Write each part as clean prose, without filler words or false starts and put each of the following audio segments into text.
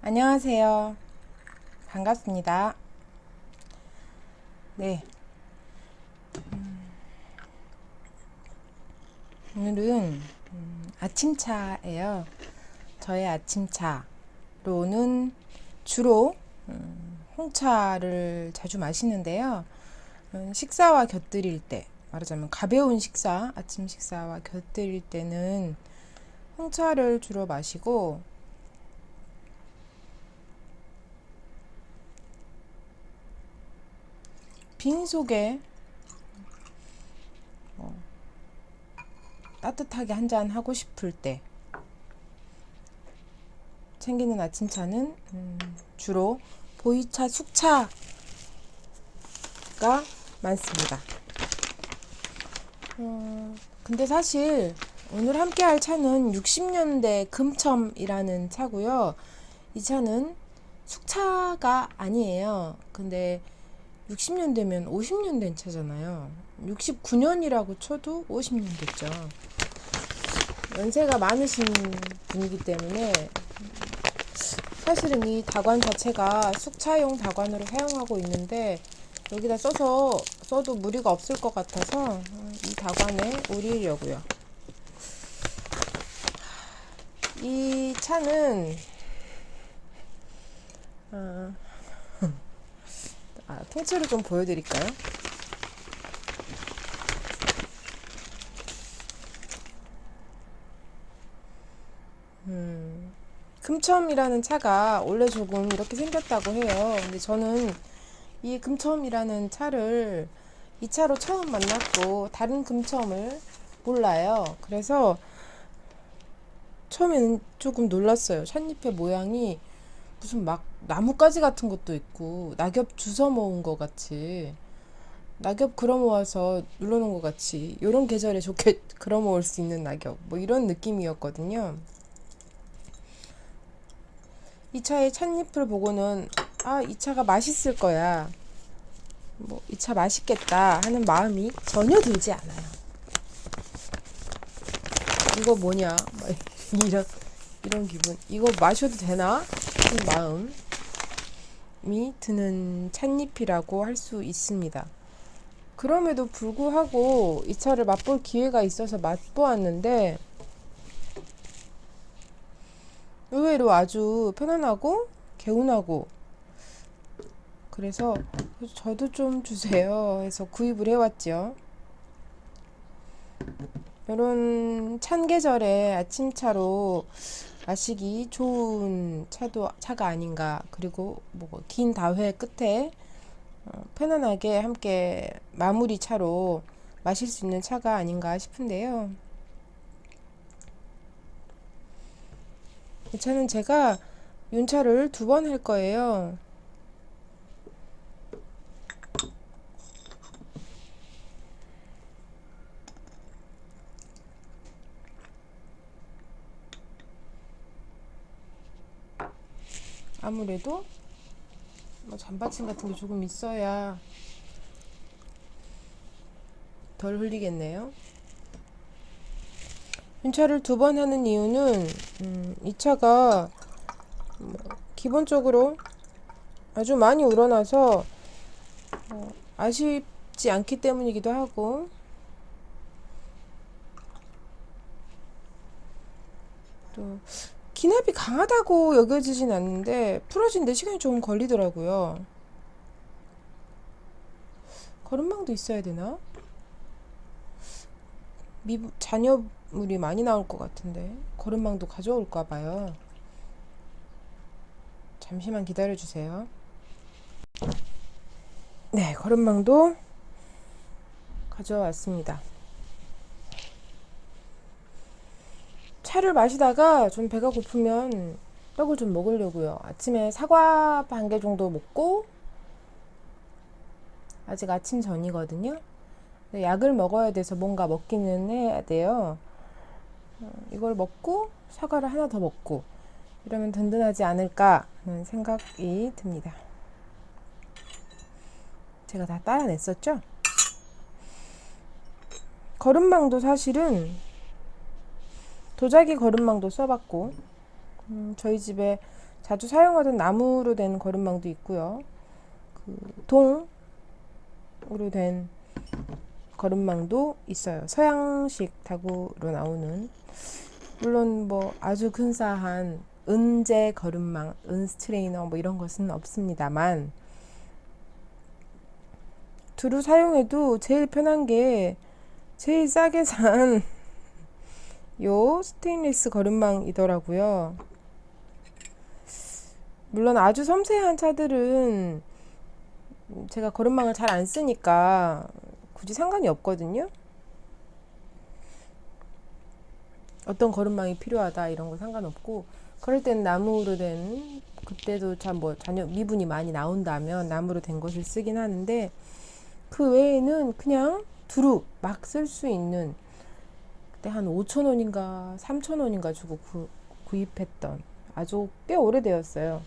안녕하세요. 반갑습니다. 네, 오늘은 아침차예요. 저의 아침차로는 주로 홍차를 자주 마시는데요. 식사와 곁들일 때, 말하자면 가벼운 식사, 아침 식사와 곁들일 때는 홍차를 주로 마시고, 빈속에 따뜻하게 한 잔 하고 싶을 때 챙기는 아침차는 주로 보이차, 숙차가 많습니다. 근데 사실 오늘 함께 할 차는 60년대 금첨이라는 차고요. 이 차는 숙차가 아니에요. 근데 60년대면 50년 된 차잖아요. 69년이라고 쳐도 50년 됐죠. 연세가 많으신 분이기 때문에 사실은 이 다관 자체가 숙차용 다관으로 사용하고 있는데 여기다 써도 무리가 없을 것 같아서 이 다관에 올리려고요. 이 차는 통째로 좀 보여드릴까요? 금첨이라는 차가 원래 조금 이렇게 생겼다고 해요. 근데 저는 이 금첨이라는 차를 이 차로 처음 만났고 다른 금첨을 몰라요. 그래서 처음에는 조금 놀랐어요. 찻잎의 모양이 무슨 막 나뭇가지 같은 것도 있고 낙엽 주워 모은 것 같이 낙엽 걸어 모아서 눌러놓은 것 같이 이런 계절에 좋게 걸어 모을 수 있는 낙엽 뭐 이런 느낌이었거든요. 이 차의 찻잎을 보고는 이 차가 맛있을 거야. 뭐 이 차 맛있겠다 하는 마음이 전혀 들지 않아요. 이거 뭐냐? 막 이런 기분. 이거 마셔도 되나? 하는 마음이 드는 찻잎이라고 할 수 있습니다. 그럼에도 불구하고 이 차를 맛볼 기회가 있어서 맛보았는데 의외로 아주 편안하고 개운하고 그래서 저도 좀 주세요 해서 구입을 해왔죠. 이런 찬 계절에 아침차로 마시기 좋은 차가 아닌가. 그리고 뭐 긴 다회 끝에 편안하게 함께 마무리 차로 마실 수 있는 차가 아닌가 싶은데요. 이 차는 제가 윤차를 2번 할 거예요. 아무래도 뭐 잔받침 같은 게 조금 있어야 덜 흘리겠네요. 윤차를 2번 하는 이유는 이 차가 기본적으로 아주 많이 우러나서 아쉽지 않기 때문이기도 하고 또 기납이 강하다고 여겨지진 않는데 풀어지는데 시간이 조금 걸리더라고요. 거름망도 있어야 되나? 잔여물이 많이 나올 것 같은데 거름망도 가져올까 봐요. 잠시만 기다려 주세요. 네, 거름망도 가져왔습니다. 차를 마시다가 좀 배가 고프면 떡을 좀 먹으려고요. 아침에 사과 1개 정도 먹고 아직 아침 전이거든요. 약을 먹어야 돼서 뭔가 먹기는 해야 돼요. 이걸 먹고 사과를 하나 더 먹고 이러면 든든하지 않을까 하는 생각이 듭니다. 제가 다 따라냈었죠? 거름망도 사실은 도자기 거름망도 써봤고 저희 집에 자주 사용하던 나무로 된 거름망도 있고요. 그 동으로 된 거름망도 있어요. 서양식 다구로 나오는. 물론 뭐 아주 근사한 은재 거름망, 은 스트레이너 뭐 이런 것은 없습니다만, 두루 사용해도 제일 편한 게 제일 싸게 산 요 스테인리스 거름망이더라고요. 물론 아주 섬세한 차들은 제가 거름망을 잘 안 쓰니까 굳이 상관이 없거든요. 어떤 거름망이 필요하다 이런 거 상관없고, 그럴 땐 나무로 된, 그때도 참 뭐 잔여 미분이 많이 나온다면 나무로 된 것을 쓰긴 하는데, 그 외에는 그냥 두루 막 쓸 수 있는, 그때 한 5,000원인가 3,000원인가 주고 구입했던, 아주 꽤 오래되었어요.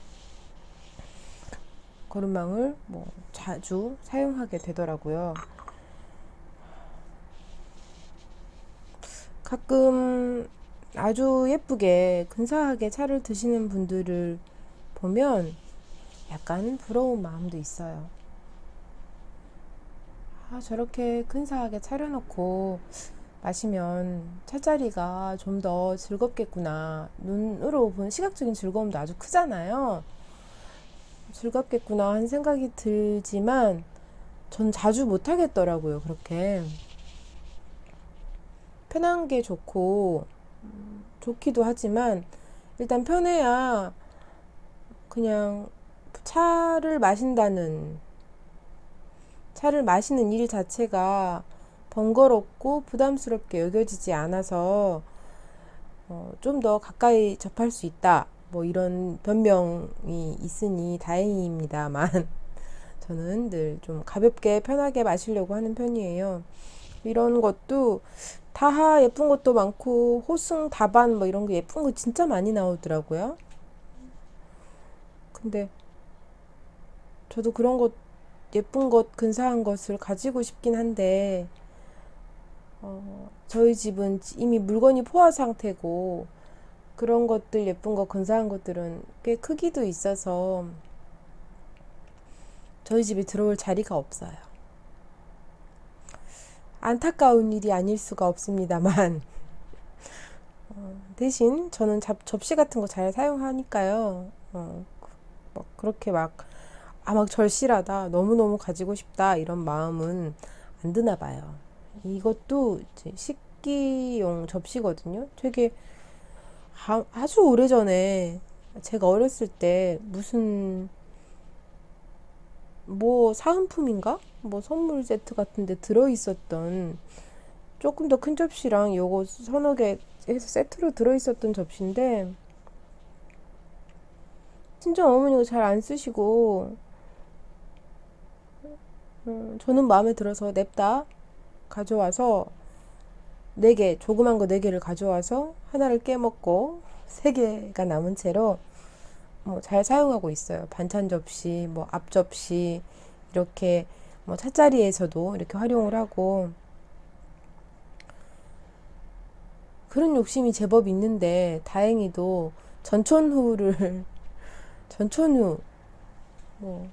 거름망을 뭐 자주 사용하게 되더라고요. 가끔 아주 예쁘게 근사하게 차를 드시는 분들을 보면 약간 부러운 마음도 있어요. 아, 저렇게 근사하게 차려놓고 마시면 차자리가 좀 더 즐겁겠구나. 눈으로 보는 시각적인 즐거움도 아주 크잖아요. 즐겁겠구나 하는 생각이 들지만 전 자주 못 하겠더라고요. 그렇게 편한 게 좋기도 하지만, 일단 편해야 그냥 차를 마시는 일 자체가 번거롭고 부담스럽게 여겨지지 않아서 좀 더 가까이 접할 수 있다, 뭐 이런 변명이 있으니 다행입니다만 저는 늘 좀 가볍게 편하게 마시려고 하는 편이에요. 이런 것도 다하 예쁜 것도 많고 호승 다반 뭐 이런 거 예쁜 거 진짜 많이 나오더라고요. 근데 저도 그런 것, 예쁜 것 근사한 것을 가지고 싶긴 한데, 저희 집은 이미 물건이 포화 상태고, 그런 것들 예쁜 거 근사한 것들은 꽤 크기도 있어서 저희 집에 들어올 자리가 없어요. 안타까운 일이 아닐 수가 없습니다만 대신 저는 접시 같은 거 잘 사용하니까요. 막 그렇게 막 절실하다, 너무너무 가지고 싶다 이런 마음은 안 드나 봐요. 이것도 이제 식기용 접시거든요. 되게 아주 오래전에 제가 어렸을 때 무슨 뭐 사은품인가? 뭐 선물 세트 같은 데 들어있었던, 조금 더 큰 접시랑 요거 서너 개 해서 세트로 들어있었던 접시인데, 친정 어머니가 잘 안 쓰시고 저는 마음에 들어서 냅다 가져와서, 4개, 조그만 거 4개를 가져와서 하나를 깨먹고 3개가 남은 채로 뭐 잘 사용하고 있어요. 반찬 접시, 뭐 앞 접시, 이렇게 뭐 찻자리에서도 이렇게 활용을 하고, 그런 욕심이 제법 있는데 다행히도 전천후를 전천후 뭐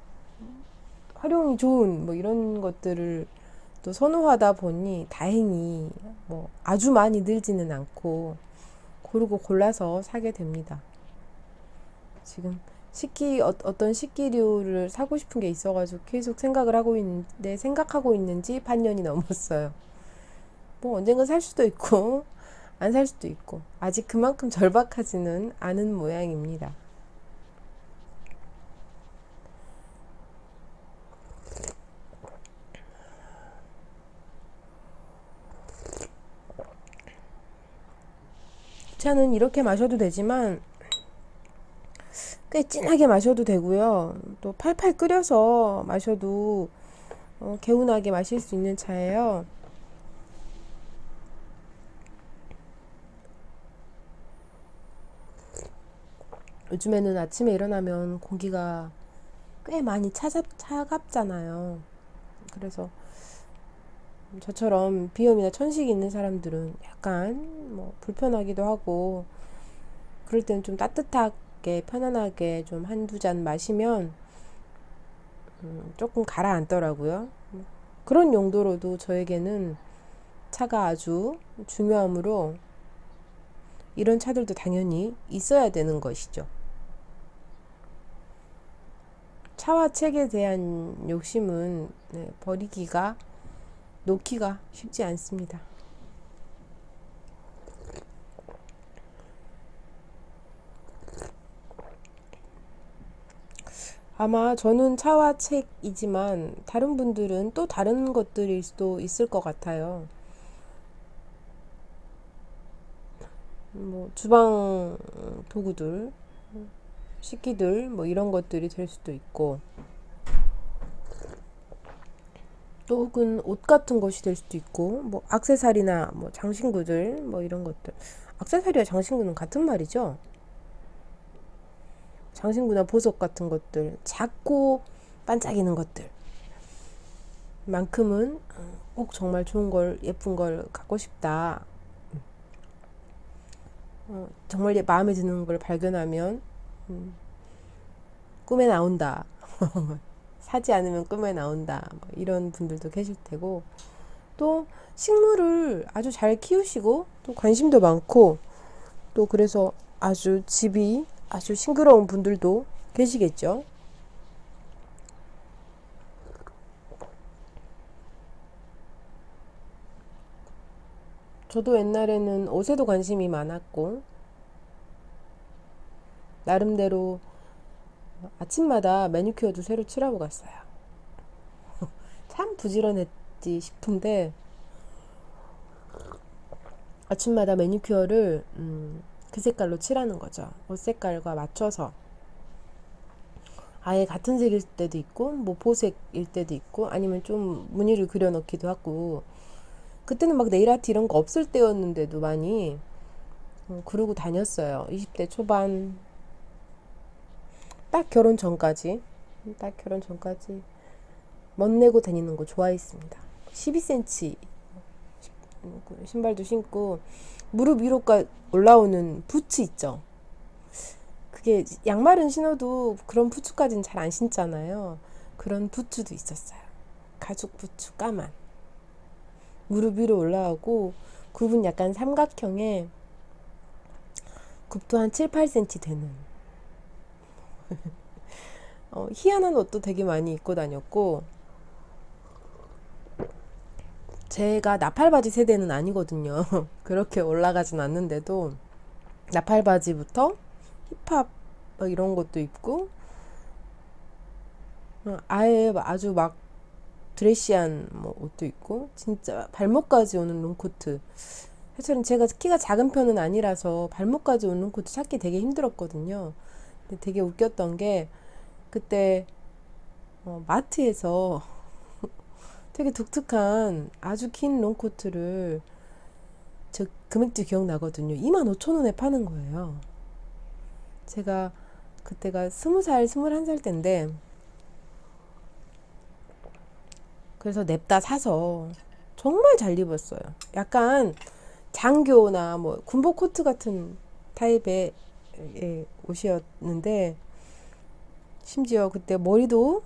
활용이 좋은 뭐 이런 것들을 또 선호하다 보니 다행히 뭐 아주 많이 늘지는 않고 고르고 골라서 사게 됩니다. 지금 어떤 식기류를 사고 싶은 게 있어가지고 계속 생각을 하고 있는데, 생각하고 있는지 반년이 넘었어요. 뭐 언젠가 살 수도 있고 안 살 수도 있고, 아직 그만큼 절박하지는 않은 모양입니다. 차는 이렇게 마셔도 되지만 꽤 진하게 마셔도 되고요. 또 팔팔 끓여서 마셔도 개운하게 마실 수 있는 차예요. 요즘에는 아침에 일어나면 공기가 꽤 많이 차갑잖아요. 그래서 저처럼 비염이나 천식이 있는 사람들은 약간 뭐 불편하기도 하고, 그럴 때는 좀 따뜻한 자연스럽게 편안하게 좀 한두 잔 마시면 조금 가라앉더라고요. 그런 용도로도 저에게는 차가 아주 중요하므로 이런 차들도 당연히 있어야 되는 것이죠. 차와 책에 대한 욕심은 버리기가, 놓기가 쉽지 않습니다. 아마 저는 차와 책이지만 다른 분들은 또 다른 것들일 수도 있을 것 같아요. 뭐 주방 도구들, 식기들 뭐 이런 것들이 될 수도 있고, 또 혹은 옷 같은 것이 될 수도 있고, 뭐 액세서리나 뭐 장신구들 뭐 이런 것들. 액세서리와 장신구는 같은 말이죠. 장신구나 보석 같은 것들, 작고 반짝이는 것들 만큼은 꼭 정말 좋은 걸, 예쁜 걸 갖고 싶다. 정말 마음에 드는 걸 발견하면 꿈에 나온다. 사지 않으면 꿈에 나온다. 뭐 이런 분들도 계실 테고, 또 식물을 아주 잘 키우시고 또 관심도 많고, 또 그래서 아주 집이 아주 싱그러운 분들도 계시겠죠. 저도 옛날에는 옷에도 관심이 많았고, 나름대로 아침마다 매니큐어도 새로 칠하고 갔어요. 참 부지런했지 싶은데, 아침마다 매니큐어를 그 색깔로 칠하는 거죠. 옷 색깔과 맞춰서. 아예 같은 색일 때도 있고, 뭐 보색일 때도 있고, 아니면 좀 무늬를 그려넣기도 하고, 그때는 막 네일아트 이런 거 없을 때였는데도 많이 그러고 다녔어요. 20대 초반, 딱 결혼 전까지. 딱 결혼 전까지 멋내고 다니는 거 좋아했습니다. 12cm 신발도 신고, 무릎 위로까지 올라오는 부츠 있죠. 그게 양말은 신어도 그런 부츠까지는 잘 안 신잖아요. 그런 부츠도 있었어요. 가죽 부츠 까만. 무릎 위로 올라오고, 굽은 약간 삼각형에 굽도 한 7, 8cm 되는 희한한 옷도 되게 많이 입고 다녔고, 제가 나팔바지 세대는 아니거든요. 그렇게 올라가진 않는데도 나팔바지부터 힙합 뭐 이런 것도 입고, 아예 아주 막 드레시한 뭐 옷도 있고, 진짜 발목까지 오는 롱코트. 사실은 제가 키가 작은 편은 아니라서 발목까지 오는 롱코트 찾기 되게 힘들었거든요. 근데 되게 웃겼던 게, 그때 마트에서 되게 독특한 아주 긴 롱코트를, 저 금액도 기억나거든요. 25,000원에 파는 거예요. 제가 그때가 20살, 21살 때인데, 그래서 냅다 사서 정말 잘 입었어요. 약간 장교나 뭐 군복 코트 같은 타입의 옷이었는데, 심지어 그때 머리도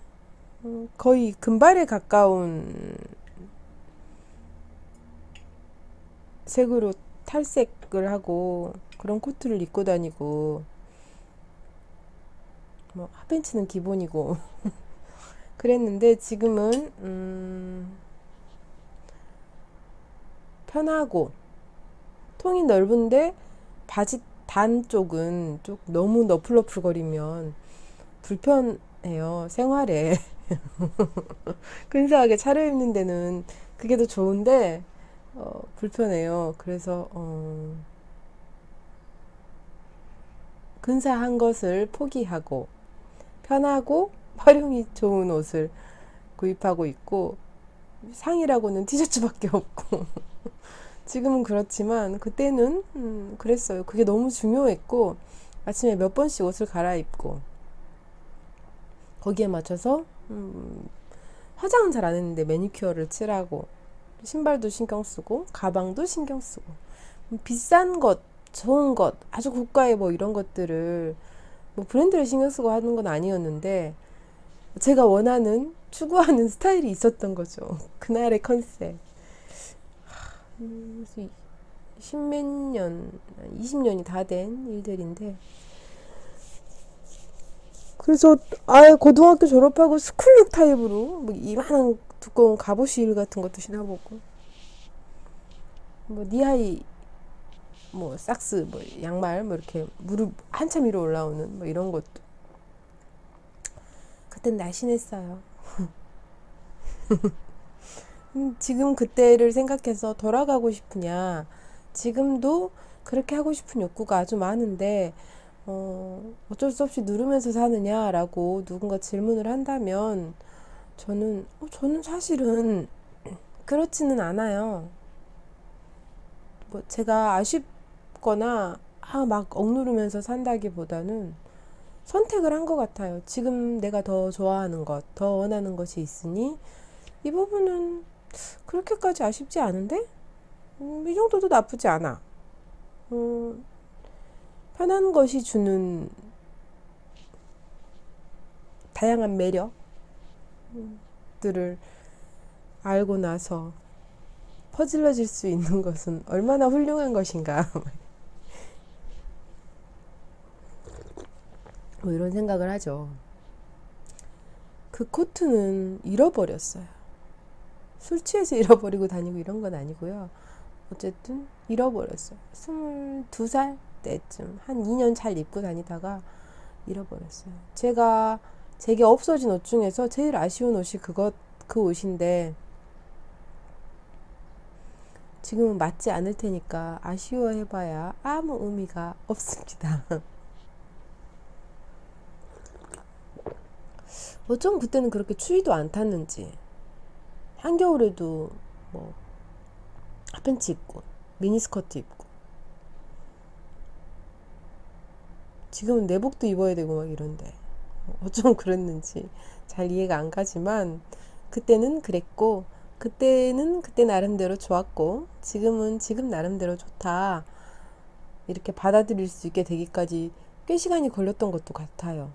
거의 금발에 가까운 색으로 탈색을 하고 그런 코트를 입고 다니고, 뭐 핫팬츠는 기본이고 그랬는데, 지금은 편하고 통이 넓은데 바지 단 쪽은 좀 너무 너플너플거리면 불편해요, 생활에. 근사하게 차려입는 데는 그게 더 좋은데 불편해요. 그래서 근사한 것을 포기하고 편하고 활용이 좋은 옷을 구입하고 있고, 상의라고는 티셔츠밖에 없고 지금은 그렇지만 그때는 그랬어요. 그게 너무 중요했고, 아침에 몇 번씩 옷을 갈아입고 거기에 맞춰서 화장은 잘 안 했는데 매니큐어를 칠하고, 신발도 신경 쓰고 가방도 신경 쓰고, 비싼 것, 좋은 것, 아주 고가의 뭐 이런 것들을 뭐 브랜드를 신경 쓰고 하는 건 아니었는데 제가 원하는 추구하는 스타일이 있었던 거죠. 그날의 컨셉. 그래서 십몇 년, 20년이 다 된 일들인데 그래서 아예 고등학교 졸업하고 스쿨룩 타입으로 뭐 이만한 두꺼운 갑옷 실 같은 것도 신어보고 뭐 니하이 뭐 삭스 뭐 양말 뭐 이렇게 무릎 한참 위로 올라오는 뭐 이런 것도 그땐 날씬했어요. 지금 그때를 생각해서 돌아가고 싶으냐? 지금도 그렇게 하고 싶은 욕구가 아주 많은데 어쩔 수 없이 누르면서 사느냐라고 누군가 질문을 한다면 저는 사실은 그렇지는 않아요. 뭐 제가 아쉽거나 막 억누르면서 산다기보다는 선택을 한 것 같아요. 지금 내가 더 좋아하는 것, 더 원하는 것이 있으니 이 부분은 그렇게까지 아쉽지 않은데? 이 정도도 나쁘지 않아. 편한 것이 주는 다양한 매력들을 알고 나서 퍼질러질 수 있는 것은 얼마나 훌륭한 것인가. 뭐 이런 생각을 하죠. 그 코트는 잃어버렸어요. 술 취해서 잃어버리고 다니고 이런 건 아니고요. 어쨌든 잃어버렸어요. 22살 때쯤 한 2년 잘 입고 다니다가 잃어버렸어요. 제게 없어진 옷 중에서 제일 아쉬운 옷이 그 옷인데 지금은 맞지 않을 테니까 아쉬워해봐야 아무 의미가 없습니다. 어쩜 그때는 그렇게 추위도 안 탔는지 한겨울에도 뭐 핫팬츠 입고 미니스커트 입고 지금은 내복도 입어야 되고 막 이런데 어쩜 그랬는지 잘 이해가 안 가지만 그때는 그랬고 그때는 그때 나름대로 좋았고 지금은 지금 나름대로 좋다 이렇게 받아들일 수 있게 되기까지 꽤 시간이 걸렸던 것도 같아요.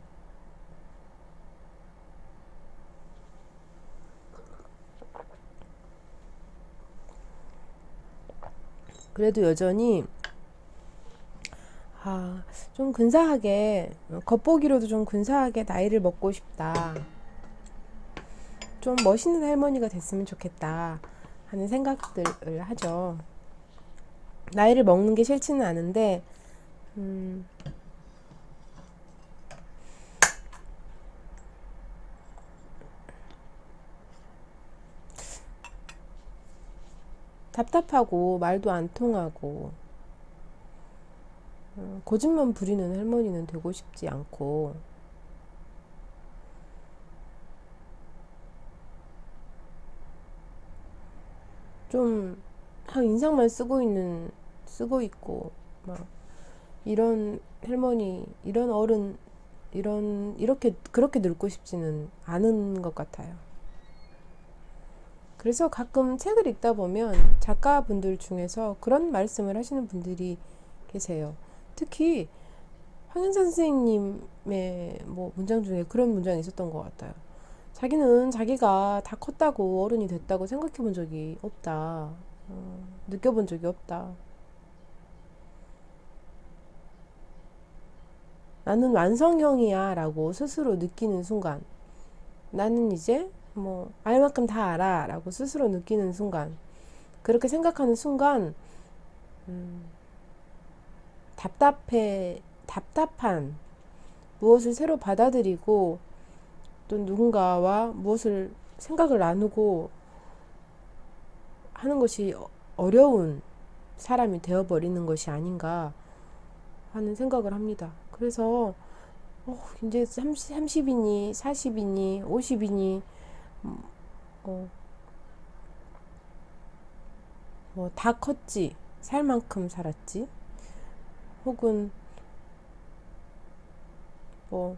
그래도 여전히 좀 근사하게 겉보기로도 좀 근사하게 나이를 먹고 싶다. 좀 멋있는 할머니가 됐으면 좋겠다 하는 생각들을 하죠. 나이를 먹는 게 싫지는 않은데 답답하고 말도 안 통하고 고집만 부리는 할머니는 되고 싶지 않고 좀 인상만 쓰고 있고 막 이런 할머니 이런 어른 이렇게 그렇게 늙고 싶지는 않은 것 같아요. 그래서 가끔 책을 읽다 보면 작가분들 중에서 그런 말씀을 하시는 분들이 계세요. 특히 황현산 선생님의 뭐 문장 중에 그런 문장이 있었던 것 같아요. 자기는 자기가 다 컸다고 어른이 됐다고 생각해 본 적이 없다. 느껴본 적이 없다. 나는 완성형이야 라고 스스로 느끼는 순간 나는 이제 뭐 알 만큼 다 알아 라고 스스로 느끼는 순간 그렇게 생각하는 순간 답답한 무엇을 새로 받아들이고 또 누군가와 무엇을 생각을 나누고 하는 것이 어려운 사람이 되어버리는 것이 아닌가 하는 생각을 합니다. 그래서 이제 30이니 40이니 50이니 뭐 다 컸지 살 만큼 살았지 혹은 뭐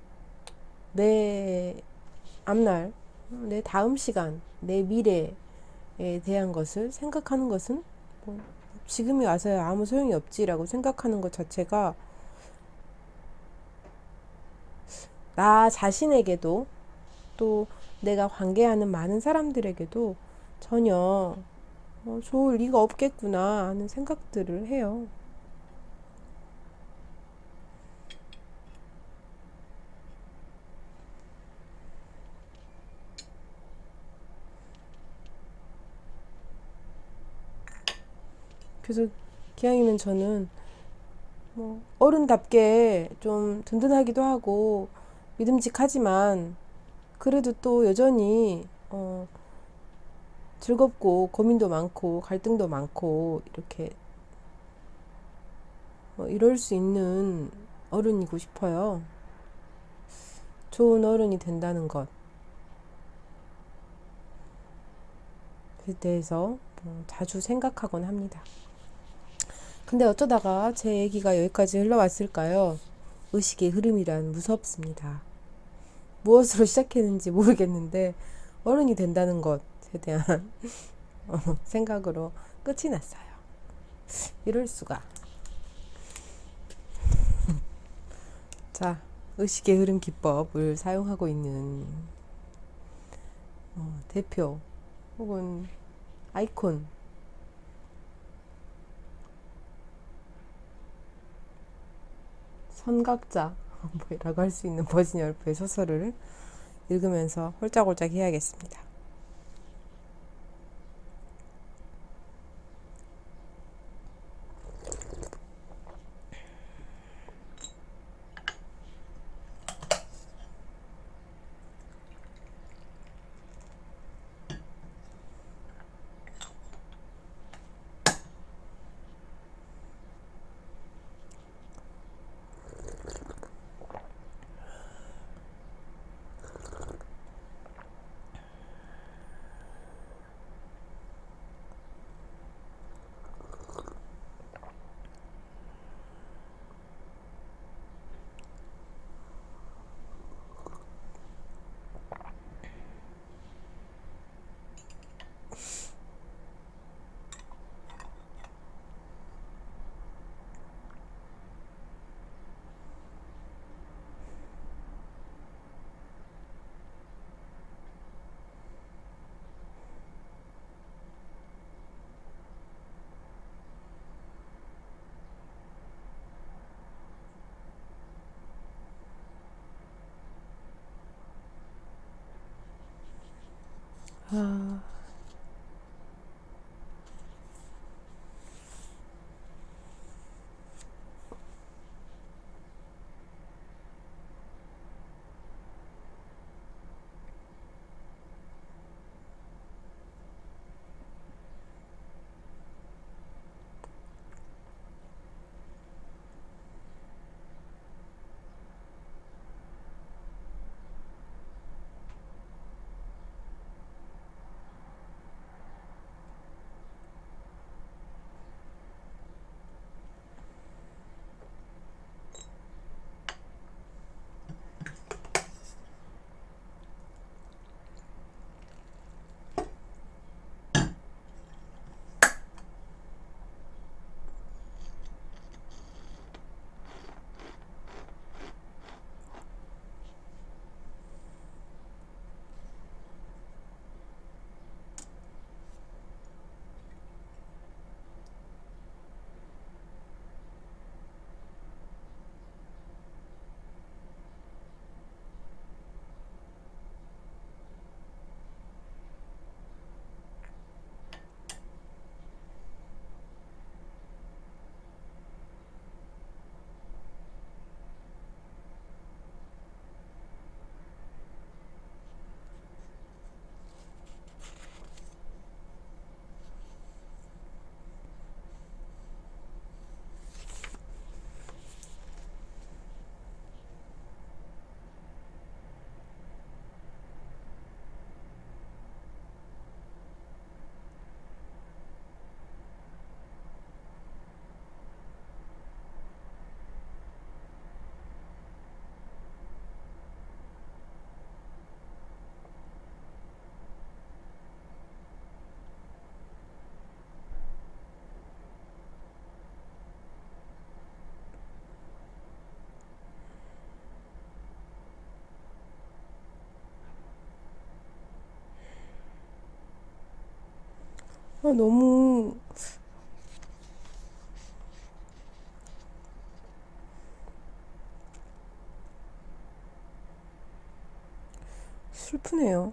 내 앞날 내 다음 시간 내 미래에 대한 것을 생각하는 것은 뭐 지금이 와서야 아무 소용이 없지라고 생각하는 것 자체가 나 자신에게도 또 내가 관계하는 많은 사람들에게도 전혀 좋을 리가 없겠구나 하는 생각들을 해요. 그래서 기왕이면 저는 어른답게 좀 든든하기도 하고 믿음직하지만 그래도 또 여전히 즐겁고 고민도 많고 갈등도 많고 이렇게 이럴 수 있는 어른이고 싶어요. 좋은 어른이 된다는 것에 대해서 자주 생각하곤 합니다. 근데 어쩌다가 제 얘기가 여기까지 흘러왔을까요? 의식의 흐름이란 무섭습니다. 무엇으로 시작했는지 모르겠는데 어른이 된다는 것에 대한 생각으로 끝이 났어요. 이럴 수가. 자, 의식의 흐름 기법을 사용하고 있는 대표 혹은 아이콘 선각자 뭐라고 할 수 있는 버지니아 울프의 소설을 읽으면서 홀짝홀짝 해야겠습니다. 아, 너무 슬프네요.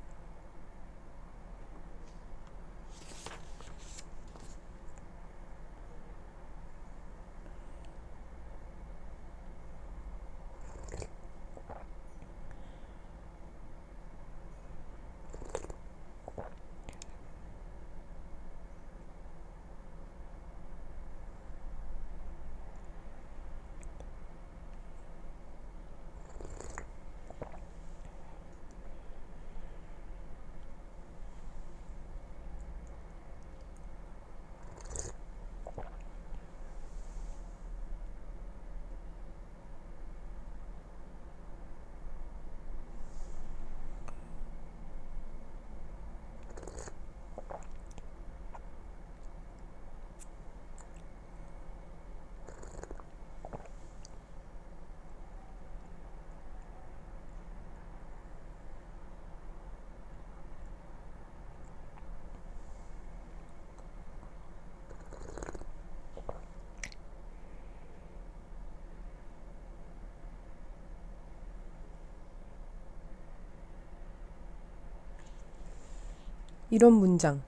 이런 문장.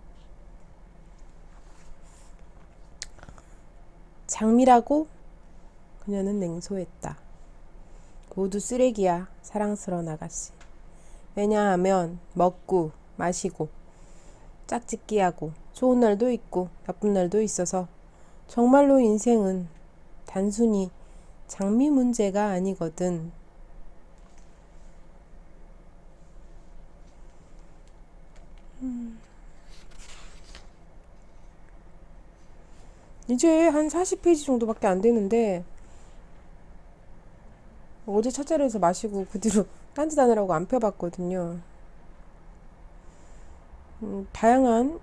장미라고 그녀는 냉소했다. 모두 쓰레기야, 사랑스러운 아가씨. 왜냐하면 먹고 마시고 짝짓기하고 좋은 날도 있고 나쁜 날도 있어서 정말로 인생은 단순히 장미 문제가 아니거든. 이제 한 40페이지 정도밖에 안 되는데 어제 첫 자리에서 마시고 그 뒤로 딴짓 하느라고 안 펴봤거든요. 다양한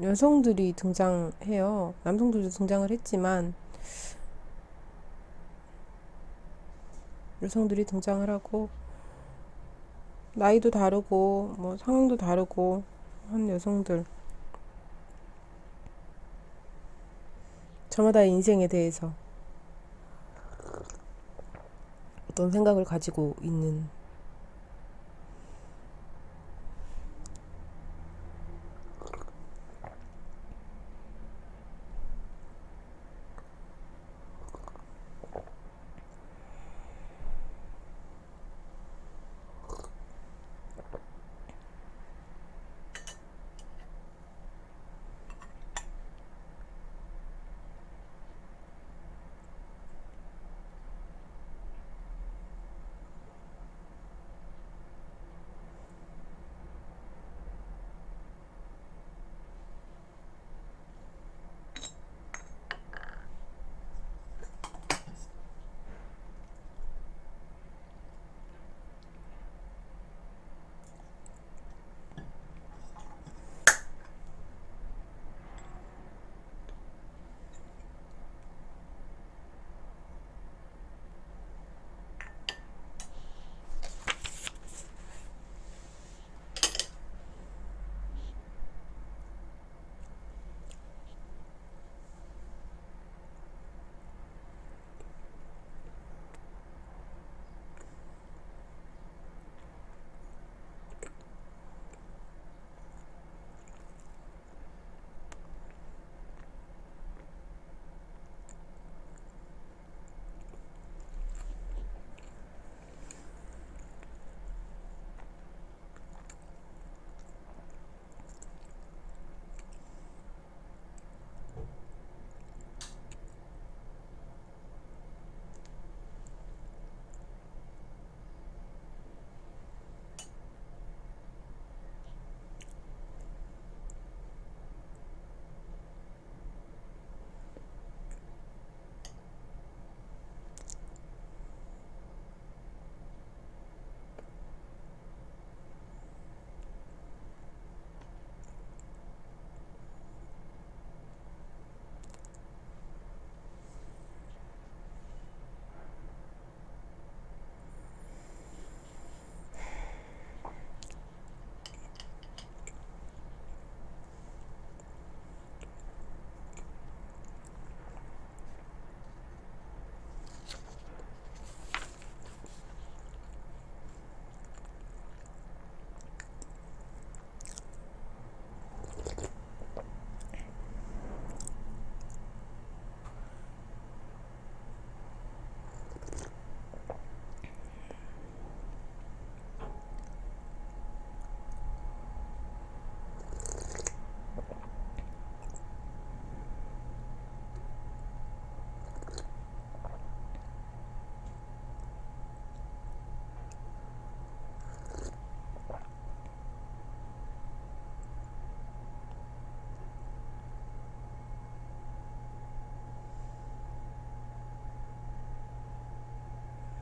여성들이 등장해요. 남성들도 등장을 했지만 여성들이 등장을 하고 나이도 다르고 뭐 성향도 다르고 한 여성들, 저마다의 인생에 대해서 어떤 생각을 가지고 있는,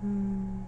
음,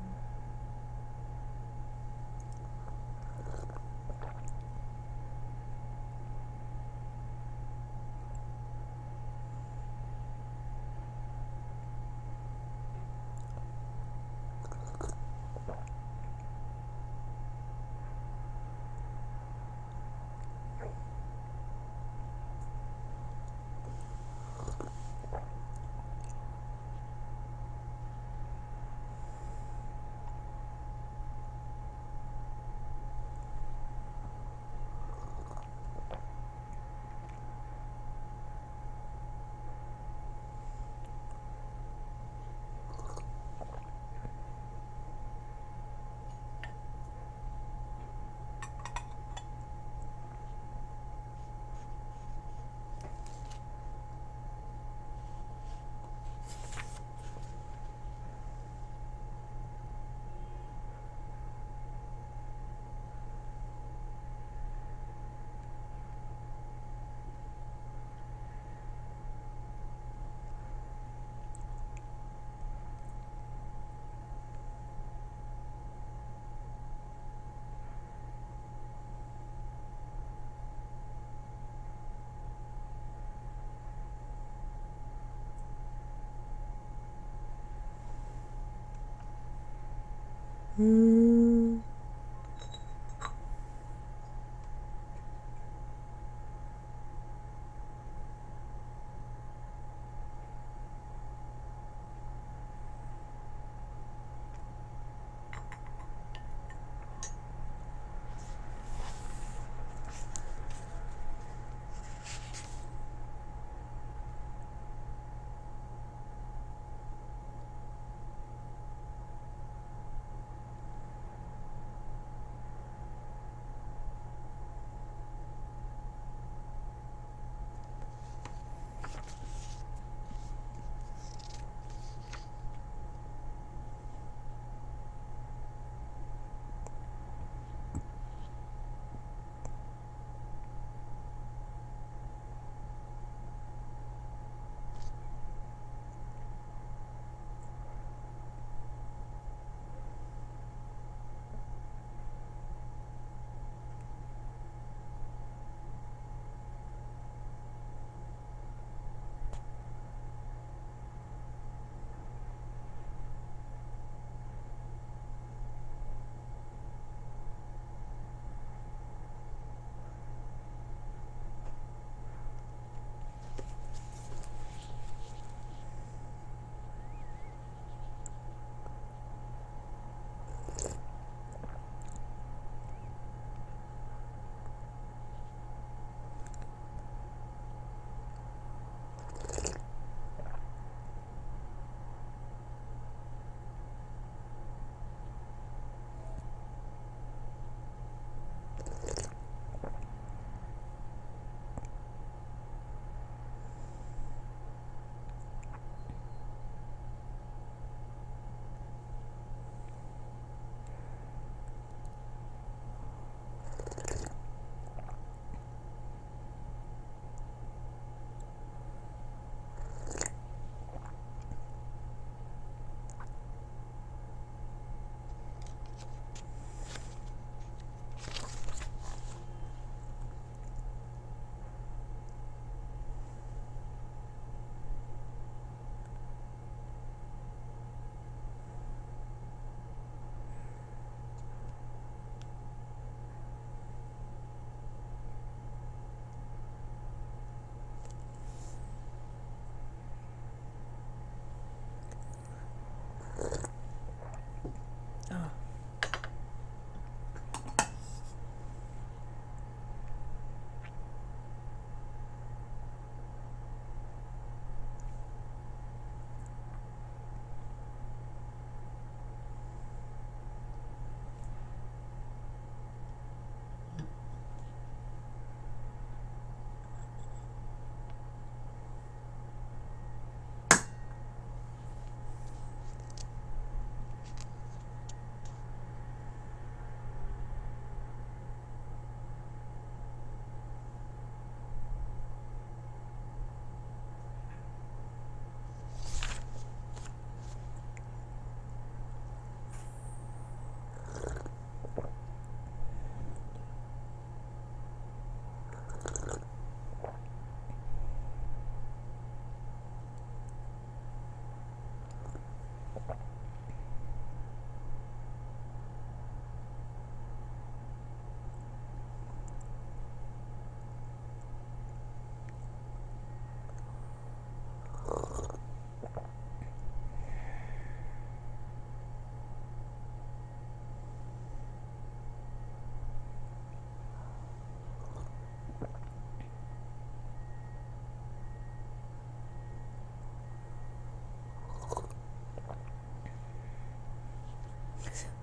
음,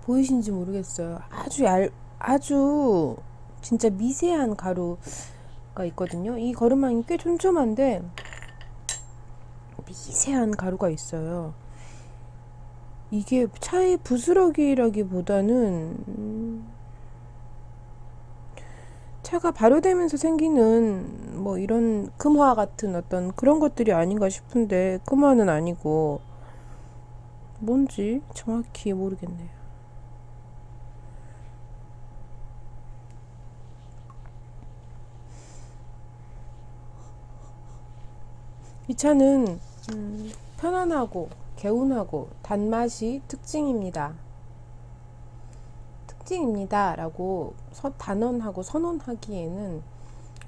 보이신지 모르겠어요. 아주 진짜 미세한 가루가 있거든요. 이 거름망이 꽤 촘촘한데 미세한 가루가 있어요. 이게 차의 부스러기라기보다는 차가 발효되면서 생기는 뭐 이런 금화 같은 어떤 그런 것들이 아닌가 싶은데, 금화는 아니고 뭔지 정확히 모르겠네요. 이 차는 편안하고 개운하고 단맛이 특징입니다 라고 단언하고 선언하기에는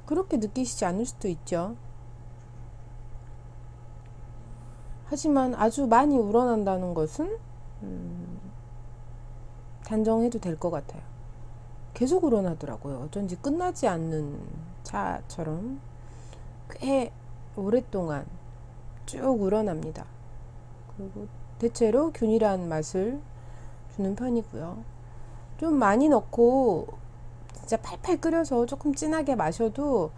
그렇게 느끼시지 않을 수도 있죠. 하지만 아주 많이 우러난다는 것은 단정해도 될 것 같아요. 계속 우러나더라고요. 어쩐지 끝나지 않는 차처럼 꽤 오랫동안 쭉 우러납니다. 그리고 대체로 균일한 맛을 주는 편이고요. 좀 많이 넣고 진짜 팔팔 끓여서 조금 진하게 마셔도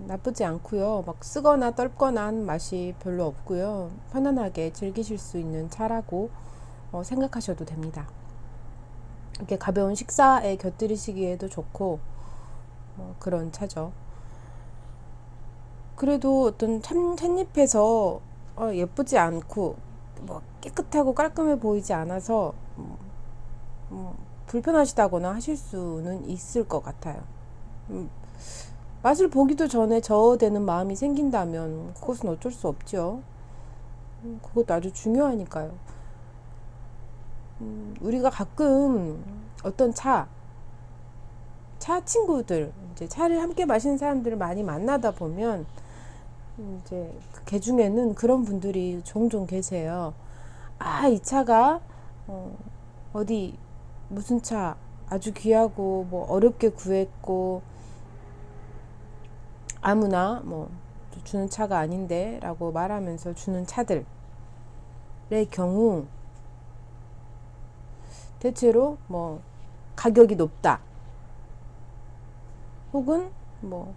나쁘지 않고요. 막 쓰거나 떫거나 한 맛이 별로 없고요. 편안하게 즐기실 수 있는 차라고 생각하셔도 됩니다. 이렇게 가벼운 식사에 곁들이시기에도 좋고 그런 차죠. 그래도 어떤 찻잎에서 예쁘지 않고 뭐 깨끗하고 깔끔해 보이지 않아서 불편하시다거나 하실 수는 있을 것 같아요. 맛을 보기도 전에 저어되는 마음이 생긴다면 그것은 어쩔 수 없죠. 그것도 아주 중요하니까요. 우리가 가끔 어떤 차 친구들, 이제 차를 함께 마시는 사람들을 많이 만나다 보면 이제 그 중에는 그런 분들이 종종 계세요. 이 차가 어디 무슨 차 아주 귀하고 뭐 어렵게 구했고 아무나 뭐 주는 차가 아닌데 라고 말하면서 주는 차들의 경우 대체로 뭐 가격이 높다, 혹은 뭐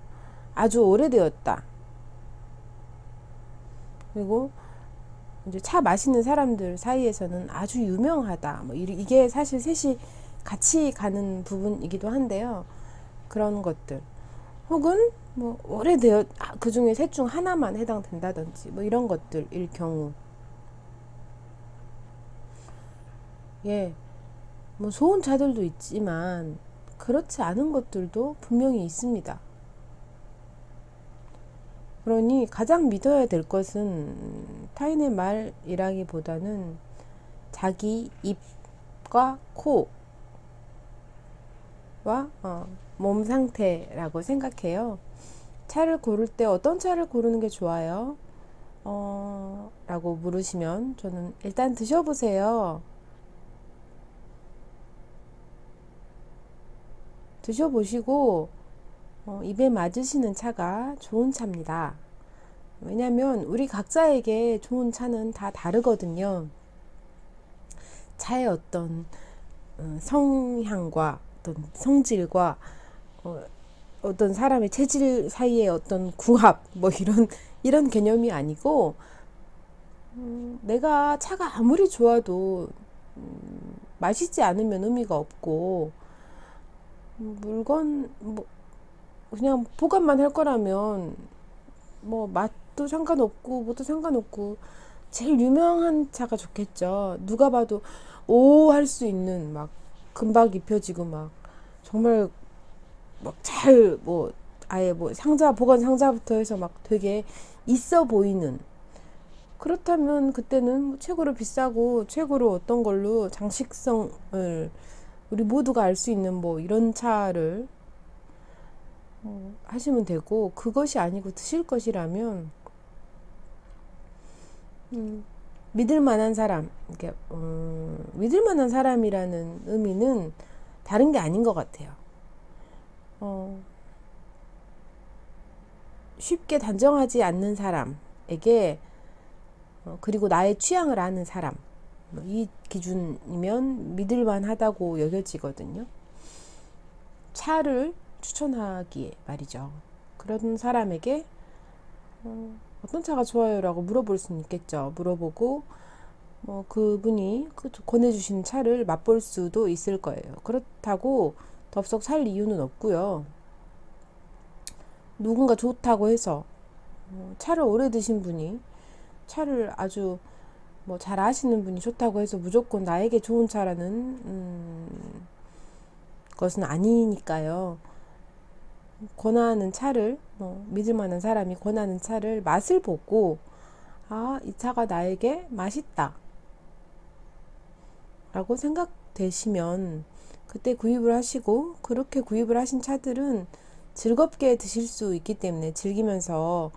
아주 오래되었다, 그리고 이제 차 마시는 사람들 사이에서는 아주 유명하다, 뭐 이게 사실 셋이 같이 가는 부분이기도 한데요. 그런 것들, 혹은 뭐 오래되었 그 중에 셋 중 하나만 해당된다든지 뭐 이런 것들일 경우, 뭐 좋은 차들도 있지만 그렇지 않은 것들도 분명히 있습니다. 그러니 가장 믿어야 될 것은 타인의 말이라기보다는 자기 입과 코와 몸 상태라고 생각해요. 차를 고를 때 어떤 차를 고르는 게 좋아요? 라고 물으시면 저는 일단 드셔보세요. 드셔보시고 입에 맞으시는 차가 좋은 차입니다. 왜냐면 우리 각자에게 좋은 차는 다 다르거든요. 차의 어떤 성향과 어떤 성질과 어떤 사람의 체질 사이의 어떤 궁합 뭐 이런 개념이 아니고, 내가 차가 아무리 좋아도 마시지 않으면 의미가 없고, 물건 뭐 그냥 보관만 할 거라면 뭐 맛도 상관없고 뭐도 상관없고 제일 유명한 차가 좋겠죠. 누가 봐도 오 할 수 있는, 막 금방 입혀지고 막 정말 막 잘 뭐 아예 뭐 보관 상자부터 해서 막 되게 있어 보이는, 그렇다면 그때는 뭐 최고로 비싸고 최고로 어떤 걸로 장식성을 우리 모두가 알 수 있는 뭐 이런 차를 하시면 되고, 그것이 아니고 드실 것이라면 믿을 만한 사람, 이렇게 믿을 만한 사람이라는 의미는 다른 게 아닌 것 같아요. 쉽게 단정하지 않는 사람에게, 그리고 나의 취향을 아는 사람, 이 기준이면 믿을만 하다고 여겨지거든요. 차를 추천하기에 말이죠. 그런 사람에게 어떤 차가 좋아요? 라고 물어볼 수는 있겠죠. 물어보고 그분이 권해주신 차를 맛볼 수도 있을 거예요. 그렇다고 덥석 살 이유는 없고요. 누군가 좋다고 해서 차를 오래 드신 분이 차를 아주 잘 아시는 분이 좋다고 해서 무조건 나에게 좋은 차라는 것은 아니니까요. 권하는 차를 믿을 만한 사람이 권하는 차를 맛을 보고 이 차가 나에게 맛있다 라고 생각되시면 그때 구입을 하시고, 그렇게 구입을 하신 차들은 즐겁게 드실 수 있기 때문에, 즐기면서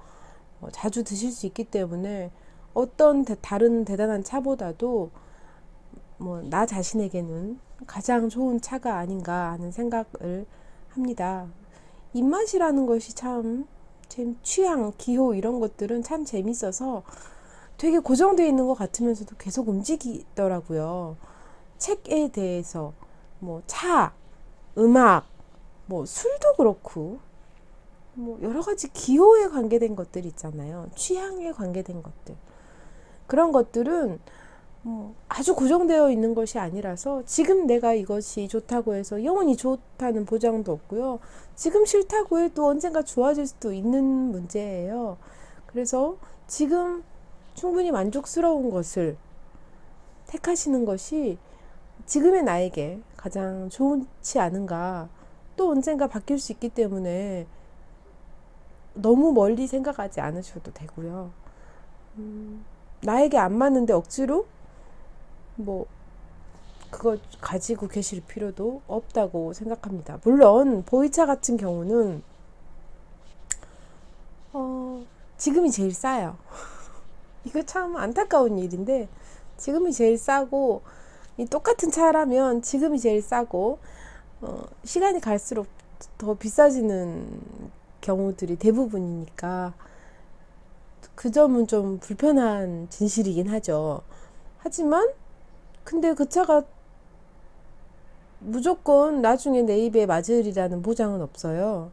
자주 드실 수 있기 때문에 어떤 다른 대단한 차보다도 나 자신에게는 가장 좋은 차가 아닌가 하는 생각을 합니다. 입맛이라는 것이 참 취향, 기호 이런 것들은 참 재밌어서 되게 고정되어 있는 것 같으면서도 계속 움직이더라고요. 책에 대해서 차, 음악, 술도 그렇고 여러 가지 기호에 관계된 것들 있잖아요. 취향에 관계된 것들. 그런 것들은 아주 고정되어 있는 것이 아니라서 지금 내가 이것이 좋다고 해서 영원히 좋다는 보장도 없고요. 지금 싫다고 해도 언젠가 좋아질 수도 있는 문제예요. 그래서 지금 충분히 만족스러운 것을 택하시는 것이 지금의 나에게 가장 좋지 않은가. 또 언젠가 바뀔 수 있기 때문에 너무 멀리 생각하지 않으셔도 되고요. 나에게 안 맞는데 억지로 그거 가지고 계실 필요도 없다고 생각합니다. 물론 보이차 같은 경우는 지금이 제일 싸요. 이거 참 안타까운 일인데 지금이 제일 싸고, 이 똑같은 차라면 지금이 제일 싸고 시간이 갈수록 더 비싸지는 경우들이 대부분이니까 그 점은 좀 불편한 진실이긴 하죠. 하지만 근데 그 차가 무조건 나중에 내 입에 맞으리라는 보장은 없어요.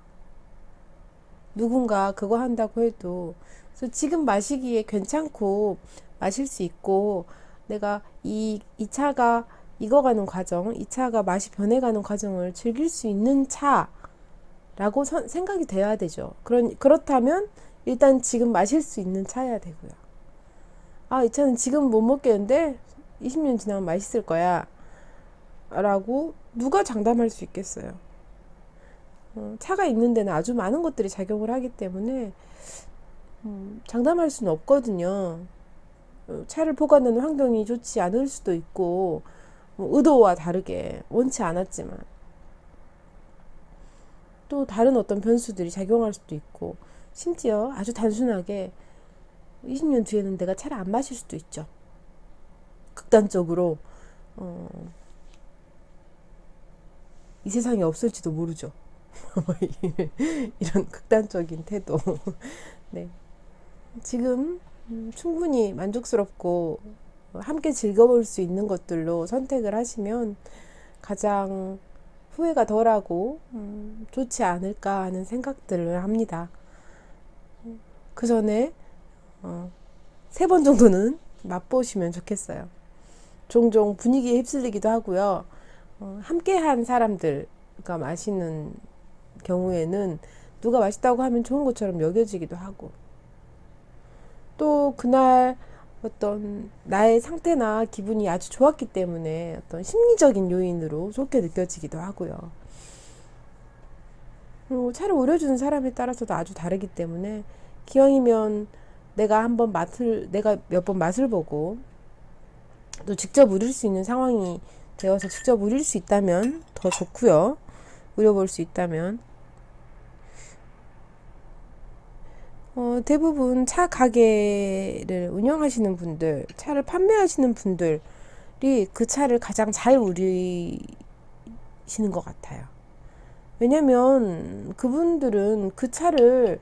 누군가 그거 한다고 해도. 그래서 지금 마시기에 괜찮고 마실 수 있고, 내가 이 차가 익어가는 과정, 이 차가 맛이 변해가는 과정을 즐길 수 있는 차라고 생각이 돼야 되죠. 그렇다면 일단 지금 마실 수 있는 차여야 되고요. 이 차는 지금 못 먹겠는데 20년 지나면 맛있을 거야 라고 누가 장담할 수 있겠어요. 차가 있는 데는 아주 많은 것들이 작용을 하기 때문에 장담할 수는 없거든요. 차를 보관하는 환경이 좋지 않을 수도 있고, 의도와 다르게 원치 않았지만 또 다른 어떤 변수들이 작용할 수도 있고, 심지어 아주 단순하게 20년 뒤에는 내가 차를 안 마실 수도 있죠. 극단적으로 이 세상에 없을지도 모르죠. 이런 극단적인 태도. 네. 지금 충분히 만족스럽고 함께 즐거울 수 있는 것들로 선택을 하시면 가장 후회가 덜하고 좋지 않을까 하는 생각들을 합니다. 그 전에 3번 정도는 맛보시면 좋겠어요. 종종 분위기에 휩쓸리기도 하고요. 함께한 사람들과 마시는 경우에는 누가 맛있다고 하면 좋은 것처럼 여겨지기도 하고, 또 그날 어떤 나의 상태나 기분이 아주 좋았기 때문에 어떤 심리적인 요인으로 좋게 느껴지기도 하고요. 차를 우려주는 사람에 따라서도 아주 다르기 때문에 기왕이면 내가 몇 번 맛을 보고 또 직접 우릴 수 있는 상황이 되어서 직접 우릴 수 있다면 더 좋고요. 우려볼 수 있다면. 대부분 차 가게를 운영하시는 분들, 차를 판매하시는 분들이 그 차를 가장 잘 우리시는 것 같아요. 왜냐면 그분들은 그 차를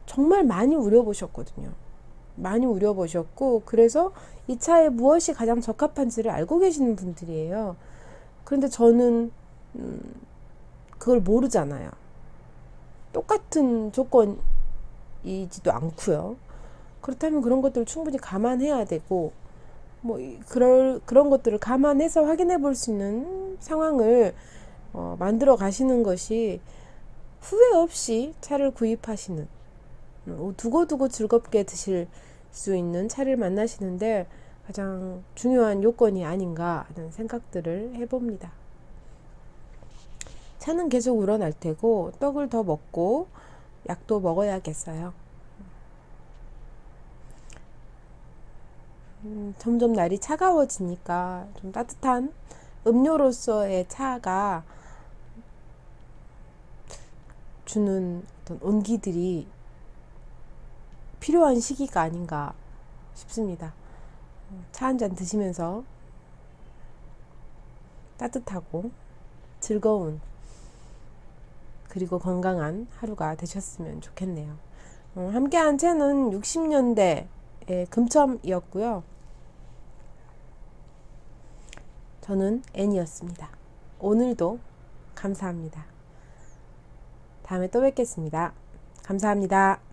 정말 많이 우려보셨거든요. 많이 우려보셨고, 그래서 이 차에 무엇이 가장 적합한지를 알고 계시는 분들이에요. 그런데 저는 그걸 모르잖아요. 똑같은 조건이지도 않고요. 그렇다면 그런 것들을 충분히 감안해야 되고, 그런 것들을 감안해서 확인해 볼 수 있는 상황을 만들어 가시는 것이 후회 없이 차를 구입하시는, 두고두고 즐겁게 드실 수 있는 차를 만나시는데 가장 중요한 요건이 아닌가 하는 생각들을 해봅니다. 차는 계속 우러날 테고 떡을 더 먹고 약도 먹어야겠어요. 점점 날이 차가워지니까 좀 따뜻한 음료로서의 차가 주는 어떤 온기들이 필요한 시기가 아닌가 싶습니다. 차 한 잔 드시면서 따뜻하고 즐거운 그리고 건강한 하루가 되셨으면 좋겠네요. 함께한 채는 60년대의 금첨이었고요. 저는 N이었습니다. 오늘도 감사합니다. 다음에 또 뵙겠습니다. 감사합니다.